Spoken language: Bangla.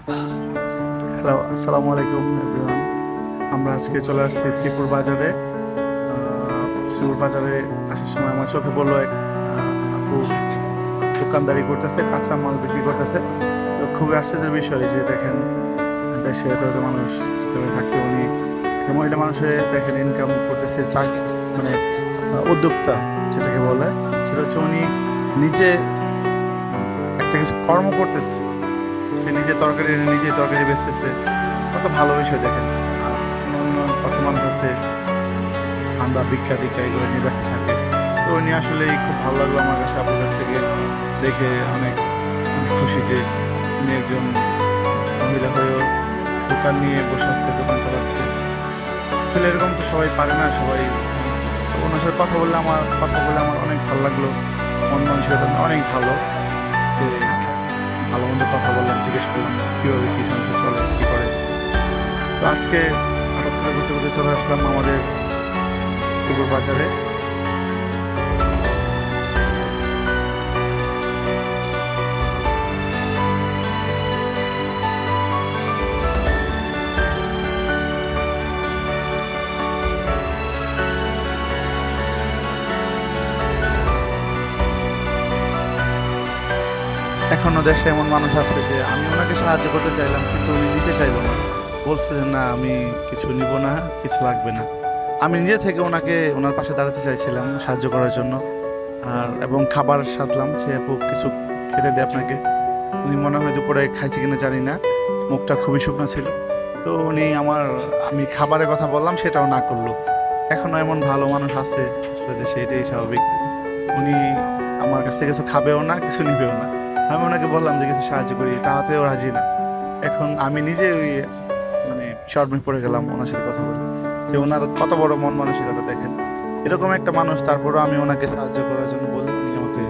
হ্যালো, আসসালামু আলাইকুম এভরিওয়ান। আমরা আজকে চলে আসছি শ্রীপুর বাজারে। শ্রীপুর বাজারে আসার সময় আমার চোখে পড়লো এক আপু দোকানদারি করতেছে, কাঁচা মাল বিক্রি করতেছে। তো খুবই আশ্চর্যের বিষয় যে দেখেন, দেশে এত এত মানুষ যেভাবে থাকতে উনি একটা মহিলা মানুষে দেখেন ইনকাম করতেছে, মানে উদ্যোক্তা যেটাকে বলে, সেটা হচ্ছে উনি নিজে একটা কিছু কর্ম করতেছে। সে নিজে তরকারি এনে নিজে তরকারি বেচতেছে, কত ভালো বিষয় দেখেন। আর অন্য কত মানুষ আছে ঠান্ডা ভিক্ষা টিক্ষা এগুলো নিয়ে ব্যস্ত থাকে। তো উনি আসলেই খুব ভালো লাগলো আমার কাছে, আপনার কাছ থেকে দেখে অনেক খুশি যে উনি একজন মহিলা হয়েও দোকান নিয়ে বসে আছে, দোকান চালাচ্ছে। আসলে এরকম তো সবাই পারে না, সবাই। তো ওনার সাথে কথা বলে আমার অনেক ভালো লাগলো। মন মানসিকতা অনেক ভালো, যে ভালো মন্দ কথা বললাম, জিজ্ঞেস করলাম কীভাবে কী সংসার চলে, কী করে। তো আজকে হঠাৎ করে ঘুরতে ঘুরতে চলে আসলাম আমাদের শ্রীপুর বাজারে। এখনো দেশে এমন মানুষ আছে যে আমি ওনাকে সাহায্য করতে চাইলাম কিন্তু উনি নিতে চাইলো না, বলছে যে না আমি কিছু নিব না, কিছু লাগবে না। আমি নিজে থেকে ওনার পাশে দাঁড়াতে চাইছিলাম সাহায্য করার জন্য। এবং খাবার সাধলাম যে আপু কিছু খেতে দে আপনাকে। উনি মনে হয় দুপুরে খাইছে কিনা জানি না, মুখটা খুবই শুকনো ছিল। তো আমি খাবারের কথা বললাম, সেটাও না করলো। এখনো এমন ভালো মানুষ আছে আসলে দেশে, এটাই স্বাভাবিক। উনি আমার কাছ থেকে কিছু খাবেও না, কিছু নিবেও না। আমি ওনাকে বললাম যে কিছু সাহায্য করি, তাহাতেও রাজি না। এখন আমি নিজে মানে শর্মে পড়ে গেলাম ওনার সাথে কথা বলে, যে ওনার কত বড় মন মানসিকতা দেখেন। এরকম একটা মানুষ, তারপরও আমি ওনাকে সাহায্য করার জন্য বললে উনি আমাকে